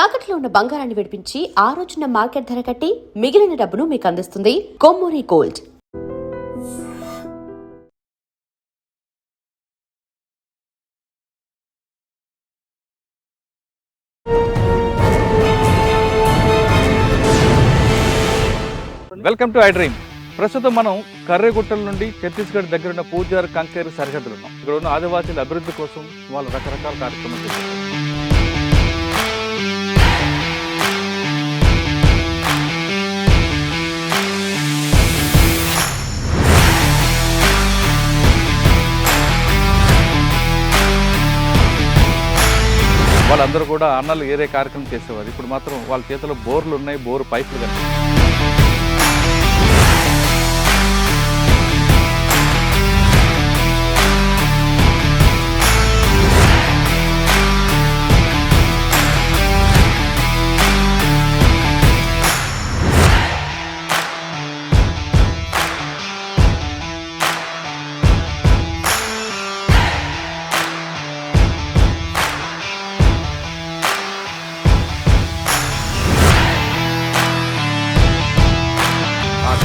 తాకట్లో ఉన్న బంగారాన్ని విడిపించి ఆ రోజున మార్కెట్ ధర కట్టి మిగిలిన డబ్బును మీకు అందిస్తుంది Kommuri gold. Welcome to I dream. ప్రస్తుతం మనం కర్రేగుట్టల నుండి ఛత్తీస్గఢ్ దగ్గర ఉన్న పూజార్ కంకేరు సరిహద్దులు ఉన్నాం. ఇక్కడ ఉన్న ఆదివాసీల అభివృద్ధి కోసం వాళ్ళు రకరకాల కార్యక్రమాలు చేస్తారు. వాళ్ళందరూ కూడా అన్నలు ఏరే కార్యక్రమం చేసేవారు. ఇప్పుడు మాత్రం వాళ్ళ చేతిలో బోర్లు ఉన్నాయి, బోరు పైపులు కనిపిస్తాయి.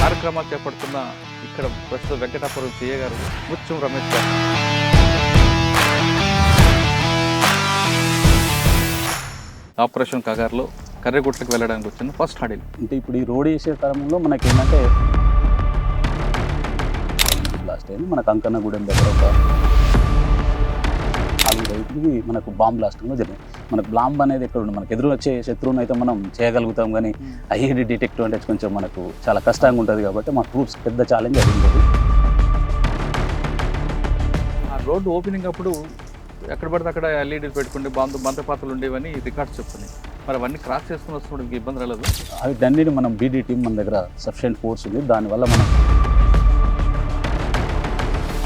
కార్యక్రమాలు చేపడుతున్న ఇక్కడ ప్రస్తుతం వెంకటాపురం సిఏ గారు ముత్యం రమేష్ గారు. ఆపరేషన్ కగార్లో కర్రెగుట్టకు వెళ్ళడానికి వచ్చిన ఫస్ట్ హడిల్ అంటే ఇప్పుడు ఈ రోడ్ వేసే తరంలో మనకి ఏంటంటే బ్లాస్ట్ అయింది. మనకు అంకన్నగూడెం దగ్గర ఒక 4 రైతులకి మనకు బాంబ్ బ్లాస్ట్ కూడా జరిగింది. మనకు బాంబ్ అనేది ఎక్కడ ఉంది, మనకు ఎదురు వచ్చే శత్రువుని అయితే మనం చేయగలుగుతాం, కానీ ఐఈడి డిటెక్ట్ అంటే కొంచెం మనకు చాలా కష్టంగా ఉంటుంది. కాబట్టి మా ట్రూప్స్ పెద్ద ఛాలెంజ్ అయింది. ఆ రోడ్డు ఓపెనింగ్ అప్పుడు ఎక్కడ పడితే అక్కడ ఎల్ఈడీలు పెట్టుకుంటే మంత్రపాత్రలు ఉండేవని రికార్డ్స్ చెప్తున్నాయి. మరి అవన్నీ క్రాస్ చేసుకుని వస్తున్నప్పుడు ఇబ్బంది రాలేదు. అవి దాన్ని మనం బీడీ టీం మన దగ్గర సఫిషియెంట్ ఫోర్స్ ఉంది. దానివల్ల మనం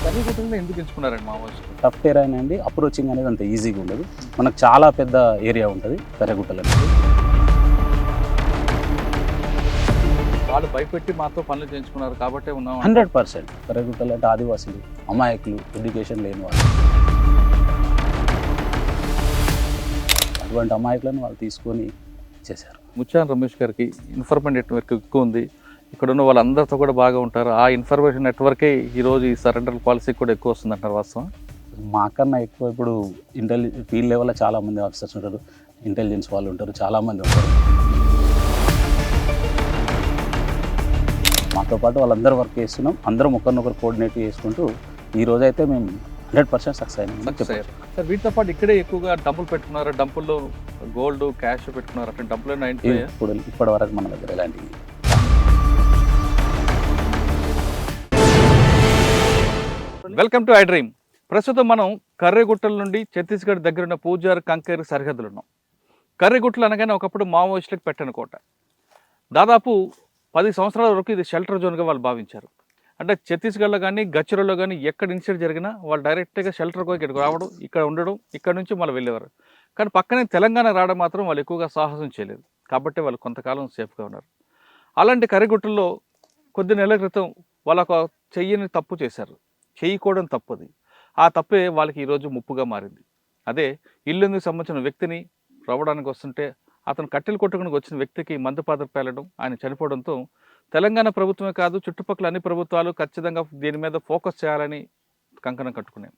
కర్రెగుట్టలో ఎందుకు ఎంచుకున్నారండి మామూలు? టఫ్ టెరైన్ అండి, అప్రోచింగ్ అనేది అంత ఈజీగా ఉండదు. మనకు చాలా పెద్ద ఏరియా ఉంటుంది కర్రెగుట్టలు అనేది. వాళ్ళు భయపెట్టి మాతో పనులు చేయించుకున్నారు కాబట్టి ఉన్నాం. 100% కర్రెగుట్టలు అంటే ఆదివాసీలు, అమాయకులు, ఎడ్యుకేషన్ లేని వాళ్ళు, అటువంటి అమాయకులను వాళ్ళు తీసుకొని చేశారు. ముత్యాల రమేష్ గారికి ఇన్ఫర్మేషన్ నెట్వర్క్ ఎక్కువ ఉంది. ఇక్కడ ఉన్న వాళ్ళందరితో కూడా బాగా ఉంటారు. ఆ ఇన్ఫర్మేషన్ నెట్వర్కే ఈరోజు ఈ సరెండర్ పాలసీ కూడా ఎక్కువ వస్తుంది అంటారు. వాస్తవం మాకన్నా ఎక్కువ ఇప్పుడు ఫీల్డ్ లెవెల్లో చాలామంది ఆఫీసర్స్ ఉంటారు, ఇంటెలిజెన్స్ వాళ్ళు ఉంటారు, చాలామంది ఉంటారు. మాతో పాటు వాళ్ళందరూ వర్క్ చేస్తున్నాం. అందరం ఒకరినొకరు కోఆర్డినేట్ చేసుకుంటూ ఈ రోజు అయితే మేము 100% సక్సెస్ అయినాం. సార్ వీటితో పాటు ఇక్కడే ఎక్కువగా డబ్బులు పెట్టుకున్నారు, డబ్బుల్లో గోల్డ్ క్యాష్ పెట్టుకున్నారు. అట్లా డబ్బులు ఇప్పటి వరకు మన దగ్గర ఎలాంటివి. Welcome to I dream. ప్రస్తుతం మనం కర్రెగుట్టల నుండి ఛత్తీస్గఢ్ దగ్గర ఉన్న పూజార్ కంకేరు సరిహద్దులు ఉన్నాం. కర్రెగుట్టలు అనగానే ఒకప్పుడు మావోయిస్టులకు పెట్టని కోట. దాదాపు 10 సంవత్సరాల వరకు ఇది షెల్టర్ జోన్గా వాళ్ళు భావించారు. అంటే ఛత్తీస్గఢ్లో కానీ గచ్చిరోలో కానీ ఎక్కడ ఇన్సిడెంట్ జరిగినా వాళ్ళు డైరెక్ట్గా షెల్టర్కి ఇక్కడికి రావడం, ఇక్కడ ఉండడం, ఇక్కడ నుంచి మళ్ళీ వెళ్ళేవారు. కానీ పక్కనే తెలంగాణ రావడం మాత్రం వాళ్ళు ఎక్కువగా సాహసం చేయలేదు. కాబట్టి వాళ్ళు కొంతకాలం సేఫ్గా ఉన్నారు. అలాంటి కర్రెగుట్టల్లో కొద్ది నెలల క్రితం వాళ్ళు ఒక చెయ్యని తప్పు చేశారు. చేయకూడని తప్పది. ఆ తప్పే వాళ్ళకి ఈరోజు ముప్పుగా మారింది. అదే ఇల్లుందుకు సంబంధించిన వ్యక్తిని రవ్వడానికి వస్తుంటే అతను కట్టెలు కొట్టుకుని వచ్చిన వ్యక్తికి మందుపాత్ర పేలడం, ఆయన చనిపోవడంతో తెలంగాణ ప్రభుత్వమే కాదు చుట్టుపక్కల అన్ని ప్రభుత్వాలు ఖచ్చితంగా దీని మీద ఫోకస్ చేయాలని కంకణం కట్టుకున్నాయి.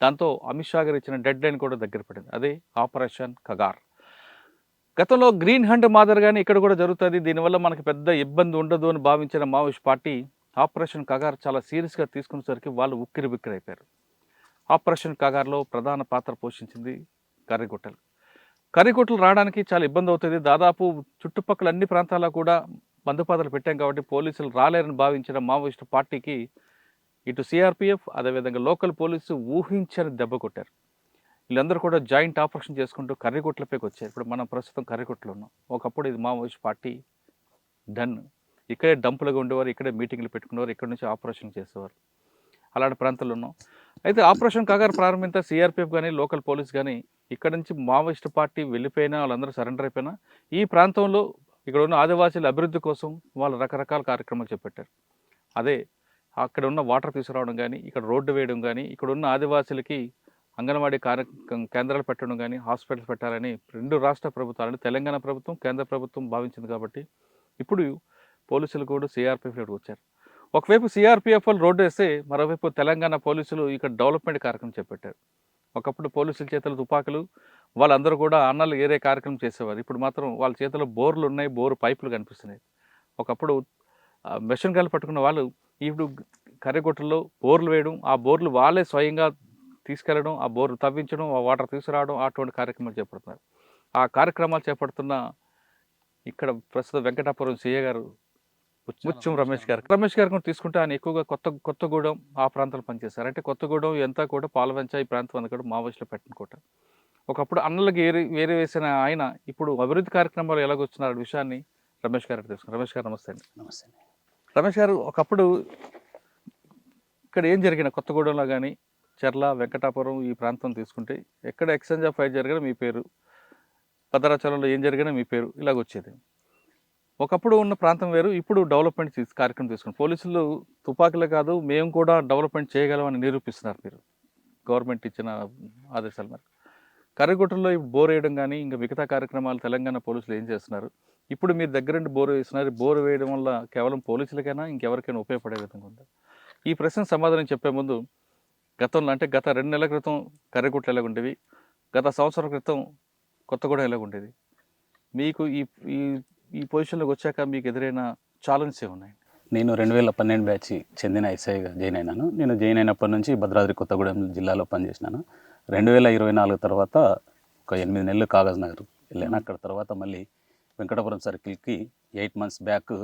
దాంతో అమిత్ షా గారు ఇచ్చిన డెడ్ లైన్ కూడా దగ్గర పడింది. అదే ఆపరేషన్ కగార్. గతంలో గ్రీన్ హంట్ మాదిరిగానే ఇక్కడ కూడా జరుగుతుంది, దీనివల్ల మనకి పెద్ద ఇబ్బంది ఉండదు అని భావించిన మావోయిస్ట్ పార్టీ ఆపరేషన్ కగార్ చాలా సీరియస్గా తీసుకునేసరికి వాళ్ళు ఉక్కిరి బిక్కిరి అయిపోయారు. ఆపరేషన్ కగార్లో ప్రధాన పాత్ర పోషించింది కర్రెగుట్టలు. కర్రెగుట్టలు రావడానికి చాలా ఇబ్బంది అవుతుంది. దాదాపు చుట్టుపక్కల అన్ని ప్రాంతాల్లో కూడా బంధుపాతలు పెట్టాం కాబట్టి పోలీసులు రాలేరని భావించిన మావోయిస్టు పార్టీకి ఇటు సిఆర్పిఎఫ్ అదేవిధంగా లోకల్ పోలీసు ఊహించని దెబ్బ కొట్టారు. వీళ్ళందరూ కూడా జాయింట్ ఆపరేషన్ చేసుకుంటూ కర్రెగుట్టలపైకి వచ్చారు. ఇప్పుడు మనం ప్రస్తుతం కర్రెగుట్టలో ఉన్నాం. ఒకప్పుడు ఇది మావోయిస్ట్ పార్టీ డన్. ఇక్కడే డంపులుగా ఉండేవారు, ఇక్కడే మీటింగ్లు పెట్టుకునేవారు, ఇక్కడ నుంచి ఆపరేషన్ చేసేవారు. అలాంటి ప్రాంతాల్లో ఉన్నాం. అయితే ఆపరేషన్ కగార్ ప్రారంభించిన సిఆర్పిఎఫ్ కానీ లోకల్ పోలీస్ కానీ ఇక్కడ నుంచి మావోయిస్ట్ పార్టీ వెళ్ళిపోయినా, వాళ్ళందరూ సరెండర్ అయిపోయినా ఈ ప్రాంతంలో ఇక్కడ ఉన్న ఆదివాసీల అభివృద్ధి కోసం వాళ్ళు రకరకాల కార్యక్రమాలు చేపట్టారు. అదే అక్కడ ఉన్న వాటర్ తీసుకురావడం కానీ, ఇక్కడ రోడ్డు వేయడం కానీ, ఇక్కడ ఉన్న ఆదివాసీలకి అంగన్వాడీ కేంద్రాలు పెట్టడం కానీ హాస్పిటల్స్ పెట్టాలని 2 రాష్ట్ర ప్రభుత్వాలు అంటే తెలంగాణ ప్రభుత్వం కేంద్ర ప్రభుత్వం భావించింది కాబట్టి ఇప్పుడు పోలీసులు కూడా సిఆర్పిఎఫ్ వచ్చారు. ఒకవైపు సిఆర్పిఎఫ్ రోడ్డు వేస్తే మరోవైపు తెలంగాణ పోలీసులు ఇక్కడ డెవలప్మెంట్ కార్యక్రమం చేపట్టారు. ఒకప్పుడు పోలీసుల చేతులు తుపాకులు, వాళ్ళందరూ కూడా అన్నలు ఏరే కార్యక్రమం చేసేవారు. ఇప్పుడు మాత్రం వాళ్ళ చేతిలో బోర్లు ఉన్నాయి, బోరు పైపులు కనిపిస్తున్నాయి. ఒకప్పుడు మెషిన్ గన్లు పట్టుకున్న వాళ్ళు ఇప్పుడు కర్రెగుట్టల్లో బోర్లు వేయడం, ఆ బోర్లు వాళ్ళే స్వయంగా తీసుకెళ్లడం, ఆ బోర్లు తవ్వించడం, ఆ వాటర్ తీసుకురావడం, అటువంటి కార్యక్రమాలు చేపడుతున్నారు. ఆ కార్యక్రమాలు చేపడుతున్న ఇక్కడ ప్రస్తుతం వెంకటాపురం సిఏ గారు ముత్యం రమేష్ గారు తీసుకుంటే ఆయన ఎక్కువగా కొత్తగూడెం ఆ ప్రాంతాలు పనిచేశారు. అంటే కొత్తగూడెం ఎంత కూడా పాలవంచ ఈ ప్రాంతం అంతా కూడా మావోయిస్టులు పెట్టినకోట. ఒకప్పుడు అన్నలకి వేరే వేసిన ఆయన ఇప్పుడు అభివృద్ధి కార్యక్రమాలు ఎలాగొచ్చున్నారు విషయాన్ని రమేష్ గారు తెలుసుకున్నారు. రమేష్ గారు నమస్తే అండి. నమస్తే. రమేష్ గారు, ఒకప్పుడు ఇక్కడ ఏం జరిగిన కొత్తగూడెంలో కానీ చెర్ల వెంకటాపురం ఈ ప్రాంతం తీసుకుంటే ఎక్కడ ఎక్స్చేంజ్ ఆఫ్ ఫైర్ జరిగినా మీ పేరు, భద్రాచలంలో ఏం జరిగినా మీ పేరు ఇలాగొచ్చేది. ఒకప్పుడు ఉన్న ప్రాంతం వేరు, ఇప్పుడు డెవలప్మెంట్ కార్యక్రమం తీసుకున్నారు. పోలీసులు తుపాకులే కాదు మేము కూడా డెవలప్మెంట్ చేయగలమని నిరూపిస్తున్నారు మీరు గవర్నమెంట్ ఇచ్చిన ఆదేశాల మేరకు. కర్రెగుట్టలో బోర్ వేయడం కానీ ఇంకా మిగతా కార్యక్రమాలు తెలంగాణ పోలీసులు ఏం చేస్తున్నారు? ఇప్పుడు మీరు దగ్గరుండి బోర్ వేస్తున్నారు. బోర్ వేయడం వల్ల కేవలం పోలీసులకైనా ఇంకెవరికైనా ఉపయోగపడే విధంగా ఉందా? ఈ ప్రశ్న సమాధానం చెప్పే ముందు గతంలో అంటే గత 2 నెలల క్రితం కర్రెగుట్టలు ఎలాగుండేవి, గత సంవత్సరం క్రితం కొత్తగూడెం ఎలాగుండేది, మీకు ఈ పొజిషన్లోకి వచ్చాక మీకు ఎదురైన ఛాలెంజెస్ ఏమున్నాయి? నేను 2012 బ్యాచ్ చెందిన ఎస్ఐగా జాయిన్ అయినాను. నేను జాయిన్ అయినప్పటి నుంచి భద్రాద్రి కొత్తగూడెం జిల్లాలో పనిచేసినాను. 2024 తర్వాత ఒక 8 నెలలు కాగజ్ నగర్ వెళ్ళాను. అక్కడ తర్వాత మళ్ళీ వెంకటాపురం సర్కిల్కి 8 months బ్యాక్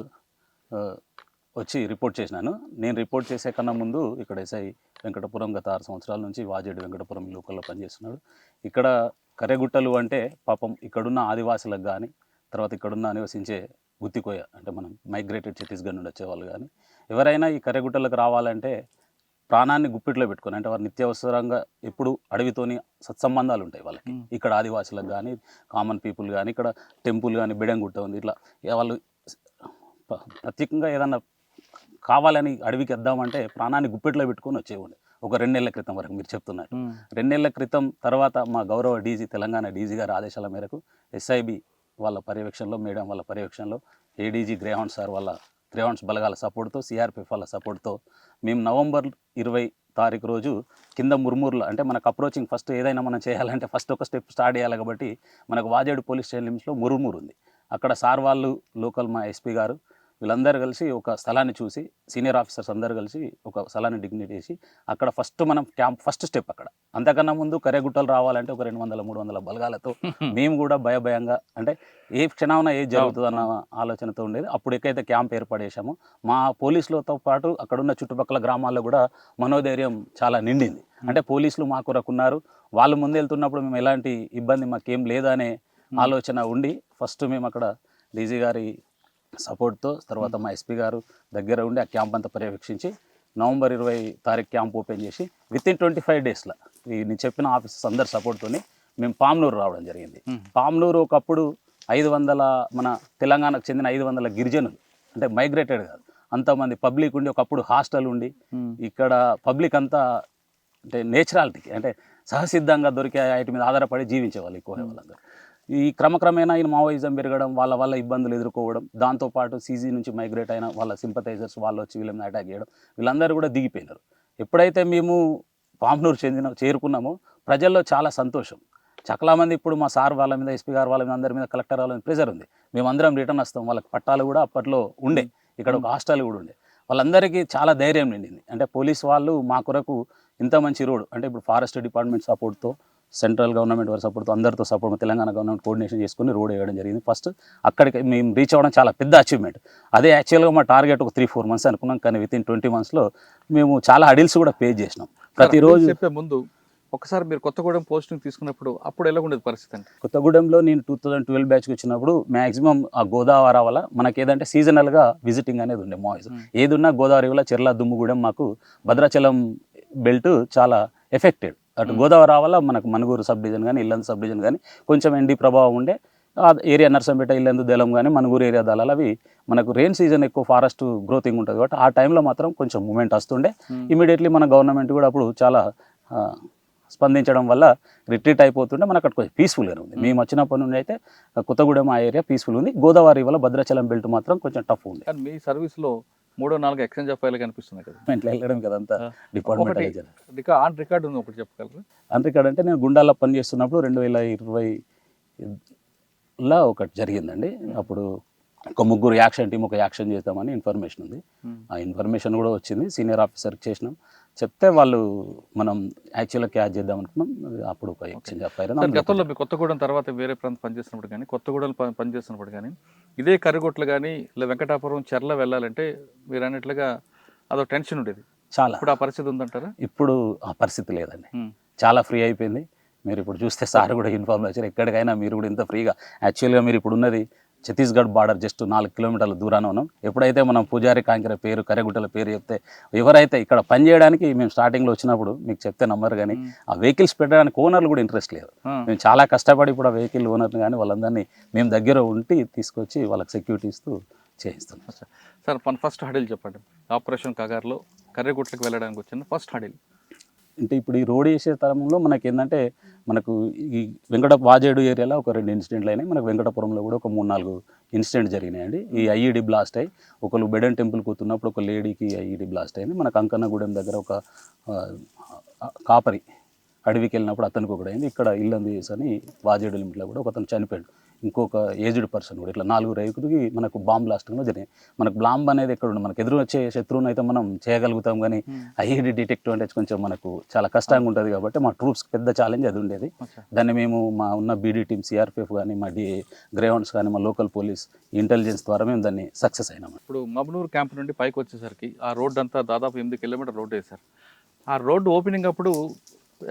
వచ్చి రిపోర్ట్ చేసినాను. నేను రిపోర్ట్ చేసే కన్నా ముందు ఇక్కడ ఎస్ఐ వెంకటపురం గత 6 సంవత్సరాల నుంచి వాజేడు వెంకటపురం లోకల్లో పనిచేస్తున్నాడు. ఇక్కడ కర్రెగుట్టలు అంటే పాపం ఇక్కడున్న ఆదివాసులకు కానీ, తర్వాత ఇక్కడున్న నివసించే గుత్తికోయ అంటే మనం మైగ్రేటెడ్ ఛత్తీస్గఢ్ నుండి వచ్చేవాళ్ళు కానీ ఎవరైనా ఈ కర్రెగుట్టలకు రావాలంటే ప్రాణాన్ని గుప్పిట్లో పెట్టుకొని, అంటే వారు నిత్యావసరంగా ఎప్పుడు అడవితోని సత్సంబంధాలు ఉంటాయి వాళ్ళకి. ఇక్కడ ఆదివాసులకు కానీ, కామన్ పీపుల్ కానీ, ఇక్కడ టెంపుల్ కానీ, బిడంగుట్ట ఉంది, ఇట్లా వాళ్ళు ప్రత్యేకంగా ఏదన్నా కావాలని అడవికి వద్దామంటే ప్రాణాన్ని గుప్పిట్లో పెట్టుకొని వచ్చేవాడు. ఒక 2 నెలల క్రితం వరకు మీరు చెప్తున్నారు. 2 నెలల క్రితం తర్వాత మా గౌరవ డీజీ, తెలంగాణ డీజీ గారి ఆదేశాల మేరకు ఎస్ఐబి వాళ్ళ పర్యవేక్షణలో, మేడం వాళ్ళ పర్యవేక్షణలో, ఏడీజీ గ్రేహౌండ్ సార్ వాళ్ళ గ్రేహౌండ్స్ బలగాల సపోర్ట్తో, సిఆర్పిఎఫ్ వాళ్ళ సపోర్ట్తో మేము నవంబర్ 20 రోజు కింద ముర్మూర్లో, అంటే మనకు అప్రోచింగ్ ఫస్ట్ ఏదైనా మనం చేయాలంటే ఫస్ట్ ఒక స్టెప్ స్టార్ట్ చేయాలి కాబట్టి మనకు వాజేడు పోలీస్ స్టేషన్ లిమిట్స్లో ముర్మూర్ ఉంది. అక్కడ సార్ వాళ్ళు, లోకల్ మా ఎస్పీ గారు వీళ్ళందరూ కలిసి ఒక స్థలాన్ని చూసి, సీనియర్ ఆఫీసర్స్ అందరూ కలిసి ఒక స్థలాన్ని డిగ్నేట్ చేసి అక్కడ ఫస్ట్ మనం క్యాంప్ ఫస్ట్ స్టెప్ అక్కడ. అంతకన్నా ముందు కర్రెగుట్టలు రావాలంటే ఒక 200-300 బలగాలతో మేము కూడా భయంగా, అంటే ఏ క్షణాన ఏది జరుగుతుందన్న ఆలోచనతో ఉండేది. అప్పుడు ఎక్కడైతే క్యాంప్ ఏర్పడేసామో మా పోలీసులతో పాటు అక్కడున్న చుట్టుపక్కల గ్రామాల్లో కూడా మనోధైర్యం చాలా నిండింది. అంటే పోలీసులు మా కొరకున్నారు, వాళ్ళు ముందు వెళ్తున్నప్పుడు మేము ఎలాంటి ఇబ్బంది మాకేం లేదనే ఆలోచన ఉండి ఫస్ట్ మేము అక్కడ డీజీ గారి సపోర్ట్తో, తర్వాత మా ఎస్పీ గారు దగ్గర ఉండి ఆ క్యాంప్ అంతా పర్యవేక్షించి నవంబర్ 20 క్యాంప్ ఓపెన్ చేసి వితిన్ 25 డేస్లో నేను చెప్పిన ఆఫీసర్స్ అందరి సపోర్ట్తో మేము పామ్నూరు రావడం జరిగింది. పామ్నూరు ఒకప్పుడు 500 మన తెలంగాణకు చెందిన 500 గిరిజనులు, అంటే మైగ్రేటెడ్ కాదు, అంతమంది పబ్లిక్ ఉండి, ఒకప్పుడు హాస్టల్ ఉండి ఇక్కడ పబ్లిక్ అంతా అంటే నేచురాలిటీకి, అంటే సహసిద్ధంగా దొరికే వాటి మీద ఆధారపడి జీవించేవాళ్ళు ఎక్కువ వాళ్ళందరూ. ఈ క్రమక్రమేణా ఈ మావోయిజం పెరగడం, వాళ్ళ ఇబ్బందులు ఎదుర్కోవడం, దాంతోపాటు సీజీ నుంచి మైగ్రేట్ అయిన వాళ్ళ సింపథైజర్స్ వాళ్ళు వచ్చి వీళ్ళని అటాక్ చేయడం, వీళ్ళందరూ కూడా దిగిపోయినారు. ఎప్పుడైతే మేము పామ్నూరు చేరుకున్నామో ప్రజల్లో చాలా సంతోషం. చాలామంది ఇప్పుడు మా సార్ వాళ్ళ మీద, ఎస్పీ గారు వాళ్ళ మీద, అందరి మీద, కలెక్టర్ వాళ్ళ మీద ప్రెజర్ ఉంది. మేమందరం రిటర్న్ వస్తాం. వాళ్ళకి పట్టాలు కూడా అప్పట్లో ఉండే, ఇక్కడ ఒక హాస్టల్ కూడా ఉండే. వాళ్ళందరికీ చాలా ధైర్యం నిండింది. అంటే పోలీస్ వాళ్ళు మా కొరకు ఇంత మంచి రోడ్, అంటే ఇప్పుడు ఫారెస్ట్ డిపార్ట్మెంట్ సపోర్ట్తో, సెంట్రల్ గవర్నమెంట్ వారి సపోర్ట్తో, అందరితో సపోర్ట్, తెలంగాణ గవర్నమెంట్ కోఆర్డినేషన్ చేసుకుని రోడ్ వేయడం జరిగింది. ఫస్ట్ అక్కడికి మేము రీచ్ అవ్వడం చాలా పెద్ద అచీవ్మెంట్. అదే యాక్చువల్గా మా టార్గెట్ ఒక 3-4 months అనుకున్నాం, కానీ వితిన్ 20 monthsలో మేము చాలా అడిల్స్ కూడా పే చేసినాం. ప్రతిరోజు చెప్పే ముందు ఒకసారి మీరు కొత్తగూడెం పోస్టింగ్ తీసుకున్నప్పుడు అప్పుడు ఎలా ఉండేది పరిస్థితి? అంటే కొత్తగూడెంలో నేను 2012 బ్యాచ్కి వచ్చినప్పుడు మ్యాక్సిమం ఆ గోదావరి వల్ల మనకి ఏదంటే సీజనల్గా విజిటింగ్ అనేది ఉండే. మాయిజం ఏది ఉన్నా గోదావరి వల్ల చెర్ల, దుమ్ముగూడెం, మాకు భద్రాచలం బెల్ట్ చాలా ఎఫెక్టెడ్. అటు గోదావరి వల్ల మనకు మనుగూరు సబ్ డివిజన్ కానీ, ఇల్లందు సబ్ డివిజన్ కానీ కొంచెం ఎండి ప్రభావం ఉండే. ఆ ఏరియా నర్సంపేట, ఇల్లందు, దళం కానీ, మనుగూరు ఏరియా దళాలు అవి మనకు రెయిన్ సీజన్ ఎక్కువ ఫారెస్ట్ గ్రోతింగ్ ఉంటుంది కాబట్టి ఆ టైంలో మాత్రం కొంచెం మూమెంట్ వస్తుండే. ఇమీడియట్లీ మన గవర్నమెంట్ కూడా అప్పుడు చాలా స్పందించడం వల్ల రిట్రీట్ అయిపోతుంటే మనకు అక్కడ కొంచెం పీస్ఫుల్గానే ఉంది. మేము వచ్చినప్పటి నుండి అయితే కొత్తగూడెం ఆ ఏరియా పీస్ఫుల్ ఉంది. గోదావరి వల్ల భద్రాచలం బెల్ట్ మాత్రం కొంచెం టఫ్ ఉంది. కానీ మీ సర్వీస్లో 3-4 ఎక్స్చేంజ్ ఆఫ్ ఫైల్ కనిపిస్తున్నాయి కదా, ఇట్లా వెళ్ళడం కదా అంతా డిపార్ట్మెంట్ ఆన్ రికార్డు ఉంది, ఒకటి చెప్పగలరు? అంతేకాదు అంటే నేను గుండాల్లో పని చేస్తున్నప్పుడు 2020లో ఒకటి జరిగిందండి. అప్పుడు ఒక 3 యాక్షన్ టీం ఒక యాక్షన్ చేద్దామని ఇన్ఫర్మేషన్ ఉంది. ఆ ఇన్ఫర్మేషన్ కూడా వచ్చింది, సీనియర్ ఆఫీసర్కి చేసినాం. చెప్తే వాళ్ళు మనం యాక్చువల్గా క్యాచ్ చేద్దాం అనుకున్నాం. అప్పుడు ఒక ఎక్స్చేంజ్ ఆఫ్ ఫైర్. గతంలో మీ కొత్తగూడెం తర్వాత వేరే ప్రాంతం పనిచేసినప్పుడు కానీ, కొత్తగూడెం పనిచేసినప్పుడు కానీ, ఇదే కర్రిగుట్టలు కానీ ఇలా వెంకటాపురం చెర్ల వెళ్ళాలంటే మీరు అన్నట్లుగా అదొక టెన్షన్ ఉండేది. చాలా. ఇప్పుడు ఆ పరిస్థితి ఉందంటారా? ఇప్పుడు ఆ పరిస్థితి లేదండి, చాలా ఫ్రీ అయిపోయింది. మీరు ఇప్పుడు చూస్తే సార్ కూడా ఇన్ఫర్మేషన్ ఎక్కడికైనా మీరు కూడా ఇంత ఫ్రీగా. యాక్చువల్గా మీరు ఇప్పుడు ఉన్నది ఛత్తీస్గఢ్ బార్డర్ జస్ట్ 4 కిలోమీటర్ల దూరాన ఉన్నాం. ఎప్పుడైతే మనం పూజారి కాంకెర పేరు కర్రెగుట్టల పేరు చెప్తే ఎవరైతే ఇక్కడ పని చేయడానికి మేము స్టార్టింగ్లో వచ్చినప్పుడు మీకు చెప్తే నమ్మరు, కానీ ఆ వెహికల్స్ పెట్టడానికి ఓనర్లు కూడా ఇంట్రెస్ట్ లేదు. మేము చాలా కష్టపడి ఇప్పుడు ఆ వెహికల్ ఓనర్ని కానీ వాళ్ళందరినీ మేము దగ్గర ఉండి తీసుకొచ్చి వాళ్ళకి సెక్యూరిటీ ఇస్తూ చేయిస్తున్నాం. సార్ ఫస్ట్ హడిల్ చెప్పండి. ఆపరేషన్ కగార్లో కర్రెగుట్టలకు వెళ్ళడానికి వచ్చిన ఫస్ట్ హడిల్ అంటే ఇప్పుడు ఈ రోడ్ వేసే తరంలో మనకి ఏంటంటే మనకు ఈ వాజేడు ఏరియాలో ఒక 2 ఇన్సిడెంట్లు అయినాయి. మనకు వెంకటపురంలో కూడా ఒక 3-4 ఇన్సిడెంట్ జరిగినాయండి. ఈ ఐఈడి బ్లాస్ట్ అయ్యి ఒకళ్ళు బెడన్ టెంపుల్ కూతున్నప్పుడు ఒక లేడీకి ఐఈడి బ్లాస్ట్ అయింది. మనకు అంకన్నగూడెం దగ్గర ఒక కాపరి అడవికి వెళ్ళినప్పుడు అతనికి ఒకటి అయింది. ఇక్కడ ఇల్లంది అని వాజేడు లిమిట్లో కూడా ఒక అతను చనిపోయాడు. ఇంకొక ఏజ్డ్ పర్సన్ కూడా ఇట్లా 4 రైతులకి మనకు బాంబ్ బ్లాస్టింగ్లో జరిగింది. మనకు బాంబ్ అనేది ఎక్కడ ఉంది, మనకు ఎదురు వచ్చే శత్రువుని అయితే మనం చేయగలుగుతాం, కానీ ఐఈడి డిటెక్టివ్ అంటే కొంచెం మనకు చాలా కష్టంగా ఉంటుంది. కాబట్టి మా ట్రూప్స్ పెద్ద ఛాలెంజ్ అది ఉండేది. దాన్ని మేము మా ఉన్న బీడీ టీమ్ సిఆర్పిఎఫ్ కానీ మా గ్రేహౌండ్స్ కానీ మా లోకల్ పోలీస్ ఇంటెలిజెన్స్ ద్వారా మేము దాన్ని సక్సెస్ అయినాము. ఇప్పుడు మబ్నూర్ క్యాంప్ నుండి పైకి వచ్చేసరికి ఆ రోడ్డు అంతా దాదాపు 8 కిలోమీటర్ రోడ్డు వేశారు. ఆ రోడ్డు ఓపెనింగ్ అప్పుడు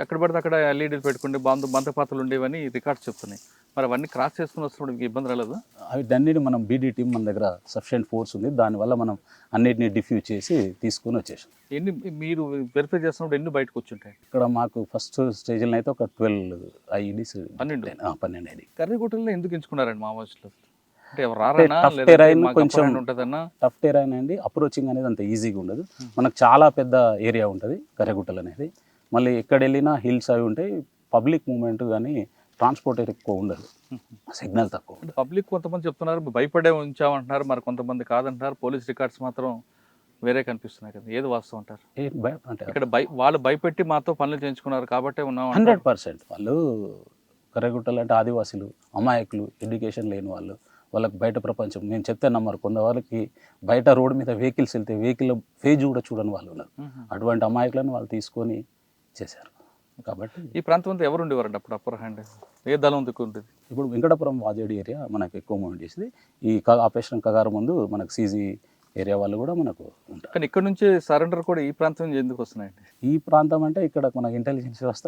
ఎక్కడ పడితే అక్కడ ఎల్ఈడీలు పెట్టుకుంటే బంతపాత్రలు ఉండేవని రికార్డ్స్ చెప్తున్నాయి. మరి అవన్నీ క్రాస్ చేసుకుని వస్తున్నప్పుడు మీకు ఇబ్బంది రాలేదు? అవి దాన్ని మనం బీడీ టీం మన దగ్గర సఫిషియెంట్ ఫోర్స్ ఉంది, దానివల్ల మనం అన్నిటిని డిఫ్యూజ్ చేసి తీసుకొని వచ్చేసాం. మీరు వెరిఫై చేస్తున్నప్పుడు ఎన్ని బయటకు వచ్చుంటాయి? ఇక్కడ మాకు ఫస్ట్ స్టేజ్లో అయితే ఒక 12 ఐఈడీస్ 12 ఐడి. కర్రిగుట్టలో ఎందుకు ఎంచుకున్నారండి మావోయిస్టులు? అంటే టఫ్ టెరైన్ కొంచెం టఫ్ టెరైన్ అండి. అప్రోచింగ్ అనేది అంత ఈజీగా ఉండదు. మనకు చాలా పెద్ద ఏరియా ఉంటుంది కర్రెగుట్టలు అనేది. మళ్ళీ ఎక్కడ వెళ్ళినా హిల్స్ అవి ఉంటాయి. పబ్లిక్ మూవ్మెంట్ కానీ ట్రాన్స్పోర్ట్ ఎక్కువ ఉండదు, సిగ్నల్ తక్కువ. పబ్లిక్ కొంతమంది చెప్తున్నారు భయపడే ఉంచామంటున్నారు, మరి కొంతమంది కాదంటున్నారు. పోలీస్ రికార్డ్స్ మాత్రం వేరే కనిపిస్తున్నాయి కదా, ఏది వాస్తవం అంటారు? అంటే ఇక్కడ వాళ్ళు భయపెట్టి మాతో పనులు చేయించుకున్నారు కాబట్టి ఉన్నాం. 100% వాళ్ళు కర్రెగుట్టలు అంటే ఆదివాసీలు, అమాయకులు, ఎడ్యుకేషన్ లేని వాళ్ళు, వాళ్ళకి బయట ప్రపంచం నేను చెప్తే నమ్మరు. కొంతవరకు బయట రోడ్డు మీద వెహికల్స్ వెళ్తే వెహికల్ ఫేజ్ కూడా చూడని వాళ్ళు ఉన్నారు. అటువంటి అమాయకులను వాళ్ళు తీసుకొని చేశారు. కాబట్టి ఈ ప్రాంతం అంతా ఎవరు ఉండేవారండి అప్పుడు? అప్పర్ హ్యాండ్ ఏ దళం దిక్కు ఉంటుంది? ఇప్పుడు వెంకటపురం వాజేడి ఏరియా మనకు ఎక్కువ మూవ్మెంట్ చేసింది. ఈ ఆపరేషన్ కగారు ముందు మనకు సీజీ ఏరియా వాళ్ళు కూడా మనకు ఉంటారు. కానీ ఇక్కడ నుంచి సరెండర్ కూడా ఈ ప్రాంతం నుంచి ఎందుకు వస్తున్నాయండి? ఈ ప్రాంతం అంటే ఇక్కడ మనకు ఇంటెలిజెన్స్ వ్యవస్థ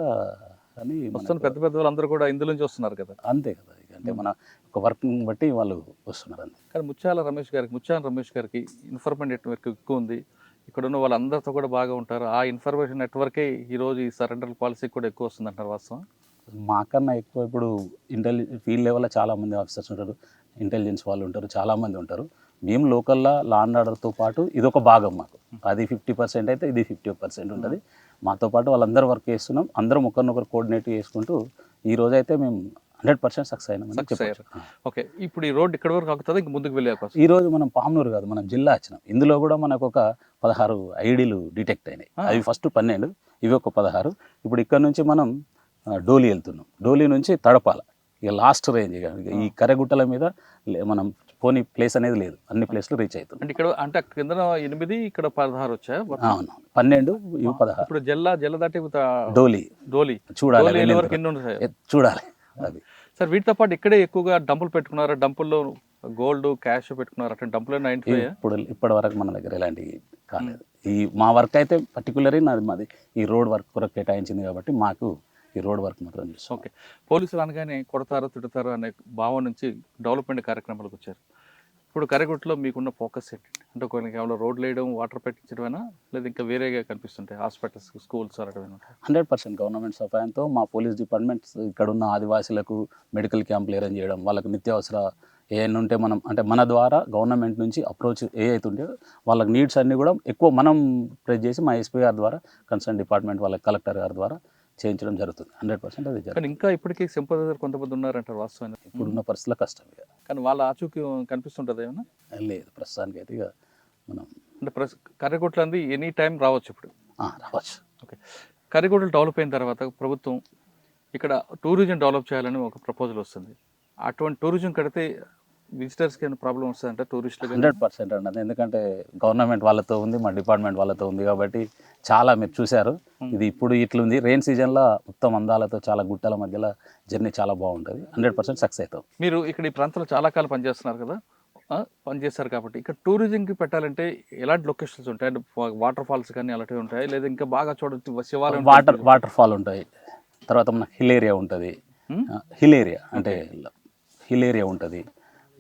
అని వస్తున్న పెద్ద పెద్ద వాళ్ళందరూ కూడా ఇందులో నుంచి వస్తున్నారు కదా. అంతే కదా, అంటే మన ఒక వర్క్ని బట్టి వాళ్ళు వస్తున్నారు అంతే. కానీ ముత్యాల రమేష్ గారికి ఇన్ఫర్మేషన్ నెట్వర్క్ ఎక్కువ ఉంది. ఇక్కడ ఉన్న వాళ్ళందరితో కూడా బాగా ఉంటారు. ఆ ఇన్ఫర్మేషన్ నెట్వర్కే ఈరోజు ఈ సరెండర్ పాలసీ కూడా ఎక్కువ వస్తుంది అంటారు, వాస్తవం? మాకన్నా ఎక్కువ ఇప్పుడు ఫీల్డ్ లెవెల్లో చాలామంది ఆఫీసర్స్ ఉంటారు, ఇంటెలిజెన్స్ వాళ్ళు ఉంటారు, చాలామంది ఉంటారు. మేము లోకల్లో లా అండ్ ఆర్డర్తో పాటు ఇదొక భాగం మాకు. అది 50% అయితే ఇది 50% ఉంటుంది. మాతో పాటు వాళ్ళందరూ వర్క్ చేస్తున్నాం. అందరం ఒకరినొకరు కోఆర్డినేట్ చేసుకుంటూ ఈ రోజు అయితే మేము 100% సక్సెస్ అయినాం. ఓకే, ఇప్పుడు ఈ రోడ్ ఇక్కడ వరకు ఆగుతుంది, ఇంక ముందుకు వెళ్ళే అవకాశం? ఈ రోజు మనం పామ్నూరు కాదు, మనం జిల్లా వచ్చినాం. ఇందులో కూడా మనకు ఒక 16 ఐడీలు డిటెక్ట్ అయినాయి. అవి ఫస్ట్ 12, ఇవి ఒక 16. ఇప్పుడు ఇక్కడ నుంచి మనం డోలీ వెళ్తున్నాం. డోలీ నుంచి తడపాల, ఇక లాస్ట్ రేంజ్. ఈ కర్రెగుట్టల మీద మనం పోనీ ప్లేస్ అనేది లేదు, అన్ని ప్లేస్లు రీచ్ అవుతుంది. అంటే ఇక్కడ అంటే కింద 8, ఇక్కడ 16 వచ్చాయి. అవును, 12 ఇవి 16. ఇప్పుడు జల్ల దాటి డోలీ చూడాలి, చూడాలి అది. సార్ వీటితో పాటు ఇక్కడే ఎక్కువగా డంపులు పెట్టుకున్నారు, డంపుల్లో గోల్డ్ క్యాష్ పెట్టుకున్నారు, అట్లా డంపులు ఇప్పటి వరకు మన దగ్గర ఎలాంటివి కాలేదు. ఈ మా వర్క్ అయితే పర్టికులర్గా మాది ఈ రోడ్ వర్క్ కొరకు కేటాయించింది కాబట్టి మాకు ఈ రోడ్ వర్క్ మాత్రం చేస్తాం. ఓకే, పోలీసులు అనగానే కొడతారు తిడతారు అనే భావం నుంచి డెవలప్మెంట్ కార్యక్రమాలకు వచ్చారు. ఇప్పుడు కర్రెగుట్టలో మీకున్న ఫోకస్ ఏంటంటే, అంటే కొన్ని కేవలం రోడ్లు వేయడం, వాటర్ పెట్టించడమేనా, లేదా ఇంకా వేరేగా కనిపిస్తుంటాయి? హాస్పిటల్స్, స్కూల్స్ అడగడం? 100% గవర్నమెంట్ సహాయంతో మా పోలీస్ డిపార్ట్మెంట్ ఇక్కడ ఉన్న ఆదివాసీలకు మెడికల్ క్యాంపులు అరేంజ్ చేయడం, వాళ్ళకు నిత్యావసర ఏమైనా ఉంటే మనం అంటే మన ద్వారా గవర్నమెంట్ నుంచి అప్రోచ్ ఏ అవుతుంటే వాళ్ళకి నీడ్స్ అన్నీ కూడా ఎక్కువ మనం ప్రెస్ చేసి మా ఎస్పీ గారి ద్వారా కన్సర్న్ డిపార్ట్మెంట్ వాళ్ళ కలెక్టర్ గారి ద్వారా చేయించడం జరుగుతుంది. 100% అది జరుగుతుంది. కానీ ఇంకా ఇప్పటికీ సింపథైజర్ కొంతమంది ఉన్నారంటారు వాస్తవంగా. ఇప్పుడున్న పరిస్థితుల్లో కష్టం ఇక. కానీ వాళ్ళ ఆచూకీ కనిపిస్తుంటుంది ఏమన్నా? లేదు ప్రస్తుతానికి అయితే ఇక మనం అంటే కర్రెగుట్ల అంది ఎనీ టైం రావచ్చు ఇప్పుడు. రావచ్చు. ఓకే, కర్రెగుట్టలు డెవలప్ అయిన తర్వాత ప్రభుత్వం ఇక్కడ టూరిజం డెవలప్ చేయాలని ఒక ప్రపోజల్ వస్తుంది. అటువంటి టూరిజం కడితే విజిటర్స్కి ఏమైనా ప్రాబ్లం వస్తుందంటే టూరిస్టులు? 100% అన్నది. ఎందుకంటే గవర్నమెంట్ వాళ్ళతో ఉంది, మా డిపార్ట్మెంట్ వాళ్ళతో ఉంది కాబట్టి చాలా మీరు చూశారు. ఇది ఇప్పుడు ఇట్లుంది, రెయిన్ సీజన్లో ఉత్తమ అందాలతో చాలా గుట్టల మధ్యలో జర్నీ చాలా బాగుంటుంది. 100% సక్సెస్ అవుతాం. మీరు ఇక్కడ ఈ ప్రాంతంలో చాలా కాలం పనిచేస్తున్నారు కదా, పనిచేస్తారు కాబట్టి ఇక్కడ టూరిజంకి పెట్టాలంటే ఎలాంటి లొకేషన్స్ ఉంటాయి? అంటే వాటర్ ఫాల్స్ కానీ అలాంటివి ఉంటాయి, లేదా ఇంకా బాగా చూడొచ్చు శివాలయం? వాటర్ ఫాల్ ఉంటాయి, తర్వాత మనకు హిల్ ఏరియా ఉంటుంది. హిల్ ఏరియా అంటే హిల్ ఏరియా ఉంటుంది.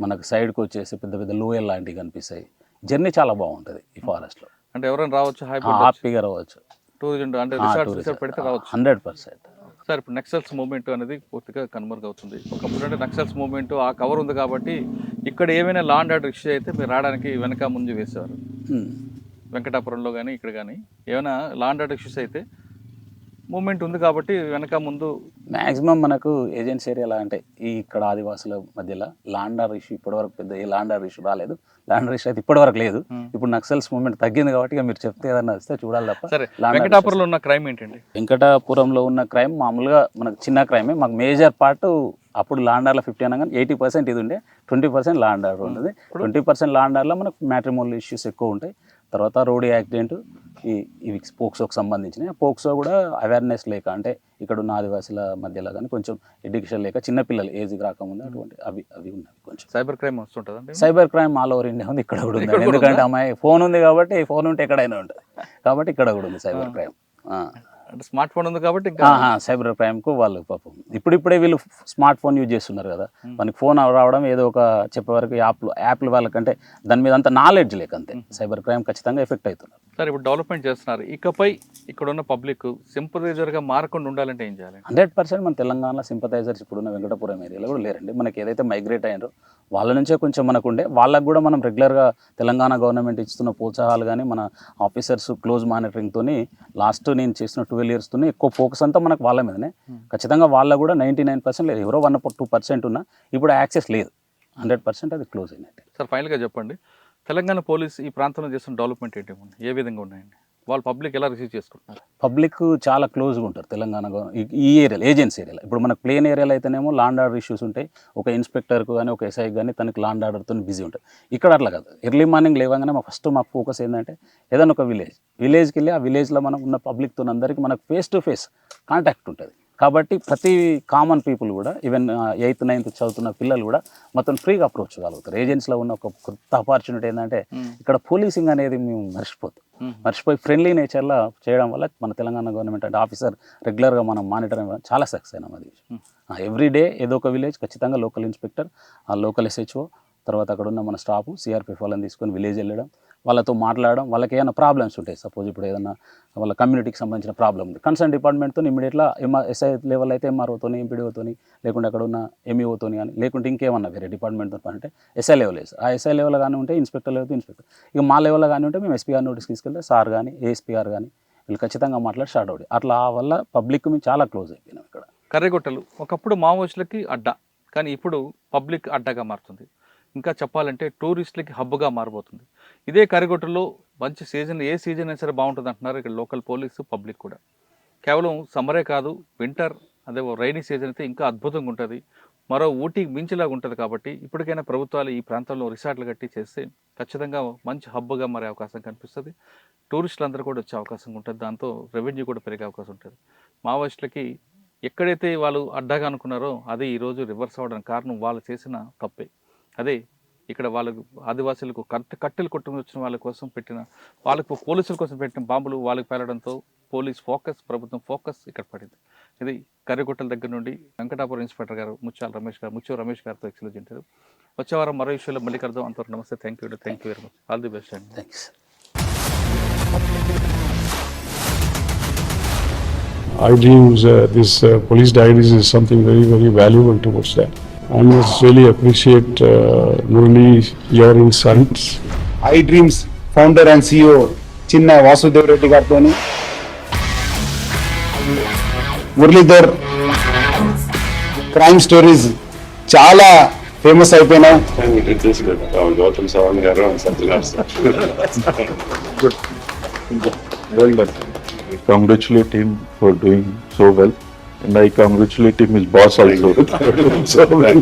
మనకు సైడ్కి వచ్చేసి పెద్ద పెద్ద లోయల్ లాంటివి కనిపిస్తాయి. జర్నీ చాలా బాగుంటుంది ఈ ఫారెస్ట్లో. అంటే ఎవరైనా రావచ్చు, హ్యాపీగా రావచ్చు. టూరిజం అంటే రిసార్ట్స్ పెడితే రావచ్చు. 100%. సార్, ఇప్పుడు నక్సల్స్ మూవ్మెంట్ అనేది పూర్తిగా కనుమరుగవుతుంది. ఒకప్పుడు అంటే నక్సల్స్ మూవ్మెంట్ ఆ కవర్ ఉంది కాబట్టి ఇక్కడ ఏమైనా లా అండ్ ఆర్డర్ ఇష్యూ అయితే మీరు రావడానికి వెనక ముందు వేసేవారు. వెంకటాపురంలో కానీ ఇక్కడ కానీ ఏమైనా లా అండ్ ఆర్డర్ ఇష్యూస్ అయితే మూవ్మెంట్ ఉంది కాబట్టి వెనక ముందు మ్యాక్సిమం మనకు ఏజెన్సీ ఏరియాలో అంటే ఈ ఇక్కడ ఆదివాసుల మధ్యలో లాండర్ ఇష్యూ ఇప్పటివరకు పెద్ద ఏ లాండర్ ఇష్యూ రాలేదు. లాండర్ ఇష్యూ అయితే ఇప్పటివరకు లేదు. ఇప్పుడు నక్సల్స్ మూవ్మెంట్ తగ్గింది కాబట్టి మీరు చెప్తే ఏదన్నా వస్తే చూడాలి తప్ప. సరే, వెంకటాపురంలో ఉన్న క్రైమ్ ఏంటండి? వెంకటాపురంలో ఉన్న క్రైమ్ మామూలుగా మనకు చిన్న క్రైమే. మాకు మేజర్ పార్ట్ అప్పుడు లాండర్లో 50 అనగా 80% ఇది ఉండే, 20% లాండర్ ఉంటుంది. 20% లాండర్లో మనకు మ్యాట్రిమోనల్ ఇష్యూస్ ఎక్కువ ఉంటాయి. తర్వాత రోడ్ యాక్సిడెంట్, ఇవి పోక్సోకి సంబంధించినవి. పోక్సో కూడా అవేర్నెస్ లేక, అంటే ఇక్కడ ఉన్న ఆదివాసుల మధ్యలో కానీ కొంచెం ఎడ్యుకేషన్ లేక చిన్నపిల్లలు ఏజ్కి రాకముందు అటువంటి అవి ఉన్నవి. కొంచెం సైబర్ క్రైమ్ వస్తుంటుంది. Cyber crime all over India ఉంది, ఇక్కడ కూడా ఉంది. ఎందుకంటే అమ్మాయి ఫోన్ ఉంది కాబట్టి, ఫోన్ ఉంటే ఎక్కడైనా ఉంటుంది కాబట్టి ఇక్కడ కూడా ఉంది సైబర్ క్రైమ్. అంటే స్మార్ట్ ఫోన్ ఉంది కాబట్టి సైబర్ క్రైమ్కు వాళ్ళు పాపం ఇప్పుడిప్పుడే వీళ్ళు స్మార్ట్ ఫోన్ యూజ్ చేస్తున్నారు కదా, మనకి ఫోన్ రావడం ఏదో ఒక చెప్పే వరకు యాప్లు వాళ్ళకంటే దాని మీద అంత నాలెడ్జ్ లేక అంతే సైబర్ క్రైమ్ ఖచ్చితంగా ఎఫెక్ట్ అవుతున్నారు. సార్, ఇప్పుడు డెవలప్మెంట్ చేస్తున్నారు, ఇకపై ఇక్కడ ఉన్న పబ్లిక్ సింపథైజర్గా మారకుండా ఉండాలంటే ఏం చేయాలి? 100% మన తెలంగాణలో సింపథైజర్స్ ఇప్పుడున్న వెంకటపురం ఏరియాలో కూడా లేరండి. మనకి ఏదైతే మైగ్రేట్ అయ్యారో వాళ్ళ నుంచే కొంచెం మనకు ఉండే, వాళ్ళకు కూడా మనం రెగ్యులర్గా తెలంగాణ గవర్నమెంట్ ఇస్తున్న ప్రోత్సాహాలు కానీ మన ఆఫీసర్స్ క్లోజ్ మానిటరింగ్తో లాస్ట్ నేను చేసిన 12 yearsతో ఎక్కువ ఫోకస్ అంతా మనకు వాళ్ళ మీదనే. ఖచ్చితంగా వాళ్ళ కూడా 99% లేదు, ఎవరో 1-2% ఉన్నా ఇప్పుడు యాక్సెస్ లేదు. 100% అది క్లోజ్ అయినట్టు. సార్, ఫైనల్గా చెప్పండి, తెలంగాణ పోలీస్ ఈ ప్రాంతంలో చేస్తున్న డెవలప్మెంట్ ఏంటి, ఏ విధంగా ఉన్నాయండి? వాళ్ళు పబ్లిక్ ఎలా రిసీవ్ చేసుకుంటున్నారు? పబ్లిక్ చాలా క్లోజ్గా ఉంటారు తెలంగాణ ఈ ఏరియాలో, ఏజెన్సీ ఏరియాలో. ఇప్పుడు మనకు ప్లేన్ ఏరియాలో అయితేనేమో లాండ్ ఆర్డర్ ఇష్యూస్ ఉంటాయి, ఒక ఇన్స్పెక్టర్కు కానీ ఒక ఎస్ఐకి కానీ తనకి లాండ్ ఆర్డర్తో బిజీ ఉంటుంది. ఇక్కడ అట్లా కాదు, ఎర్లీ మార్నింగ్ లేవగానే మాకు ఫోకస్ ఏంటంటే ఏదైనా ఒక విలేజ్కి వెళ్ళి ఆ విలేజ్లో మనం ఉన్న పబ్లిక్తో అందరికీ మనకు ఫేస్ టు ఫేస్ కాంటాక్ట్ ఉంటుంది. కాబట్టి ప్రతి కామన్ పీపుల్ కూడా ఈవెన్ 8th 9th చదువుతున్న పిల్లలు కూడా మొత్తం ఫ్రీగా అప్రోచ్ కాగలుగుతారు. ఏజెన్సీలో ఉన్న ఒక కొత్త ఆపర్చునిటీ ఏంటంటే ఇక్కడ పోలీసింగ్ అనేది మేము మర్చిపోయి ఫ్రెండ్లీ నేచర్లో చేయడం వల్ల మన తెలంగాణ గవర్నమెంట్ అంటే ఆఫీసర్ రెగ్యులర్గా మనం మానిటరింగ్ చాలా సక్సెస్ అయినాం. అది ఎవ్రీడే ఏదో ఒక విలేజ్ ఖచ్చితంగా లోకల్ ఇన్స్పెక్టర్, ఆ లోకల్ SHO, తర్వాత అక్కడ ఉన్న మన స్టాఫ్ CRPF వాళ్ళని తీసుకొని విలేజ్ వెళ్ళడం, వాళ్ళతో మాట్లాడడం. వాళ్ళకి ఏమైనా ప్రాబ్లమ్స్ ఉంటాయి, సపోజ్ ఇప్పుడు ఏదైనా వాళ్ళ కమ్యూనిటీకి సంబంధించిన ప్రాబ్లమ్ ఉంది, కన్సర్న్ డిపార్ట్మెంట్తో ఇమీడియట్గా SI లెవెల్ అయితే MROతోని, MPDOతోని, లేకుంటే అక్కడ ఉన్న MEOతోని కానీ, లేకుంటే ఇంకేమన్నా వేరే డిపార్ట్మెంట్తో అంటే SI లెవెల్ ఆ SI లెవెల్ కానీ ఉంటే ఇన్స్పెక్టర్ లెవెల్ ఇన్స్పెక్టర్, ఇక మా లెవెల్లో కానీ ఉంటే మేము SP గారి నోటీస్ తీసుకెళ్తే సార్ కానీ ASP గారు కానీ వీళ్ళు ఖచ్చితంగా మాట్లాడి స్టార్ట్ అవుతాయి. అట్లా వల్ల పబ్లిక్ మేము చాలా క్లోజ్ అయిపోయినాం. ఇక్కడ కర్రెగుట్టలు ఒకప్పుడు మావోయిస్టులకి అడ్డా, కానీ ఇప్పుడు పబ్లిక్ అడ్డాగా మారుతుంది. ఇంకా చెప్పాలంటే టూరిస్టులకి హబ్గా మారబోతుంది. ఇదే కర్రెగుట్టలో మంచి సీజన్, ఏ సీజన్ అయినా సరే బాగుంటుంది అంటున్నారు ఇక్కడ లోకల్ పోలీసు, పబ్లిక్ కూడా. కేవలం సమ్మరే కాదు, వింటర్, అదే రైనీ సీజన్ అయితే ఇంకా అద్భుతంగా ఉంటుంది, మరో ఊటీకి మించిలాగా ఉంటుంది. కాబట్టి ఇప్పటికైనా ప్రభుత్వాలు ఈ ప్రాంతంలో రిసార్ట్లు కట్టి చేస్తే ఖచ్చితంగా మంచి హబ్గా మారే అవకాశం కనిపిస్తుంది. టూరిస్టులు అందరూ కూడా వచ్చే అవకాశం ఉంటుంది, దాంతో రెవెన్యూ కూడా పెరిగే అవకాశం ఉంటుంది. మావోయిస్టులకి ఎక్కడైతే వాళ్ళు అడ్డాగా అనుకున్నారో అది ఈరోజు రివర్స్ అవ్వడానికి కారణం వాళ్ళు చేసిన తప్పే. అదే ఇక్కడ వాళ్ళకు ఆదివాసీలకు కట్టెలు కొట్టుకుని వచ్చిన వాళ్ళ కోసం పెట్టిన, వాళ్ళకు పోలీసుల కోసం పెట్టిన బాంబులు వాళ్ళకి పేలడంతో పోలీస్ ఫోకస్, ప్రభుత్వం ఫోకస్ ఇక్కడ పడింది. ఇది కర్రెగుట్టల దగ్గర నుండి వెంకటాపురం ఇన్స్పెక్టర్ గారు ముచ్చు రమేష్ గారితో ఎక్స్క్లూజ్ ఇంటర్వ్యూ. వచ్చే వారం మరో విషయంలో మళ్ళీ కలుద్దాం. అంతవరకు నమస్తే, thank you very much, all the best అండి. Thanks. iDreams, this police diaries is something very, very valuable towards that. I must really appreciate Murali, your insights. iDreams founder and CEO Chinna Vasudev Reddy గారితోని Muralidhar crime stories చాలా famous అయిపోయినాయి. Gautam Savan garu and Satyanar sir. Good. Well done. I congratulate him for doing so well, and I congratulate him his boss also. So well.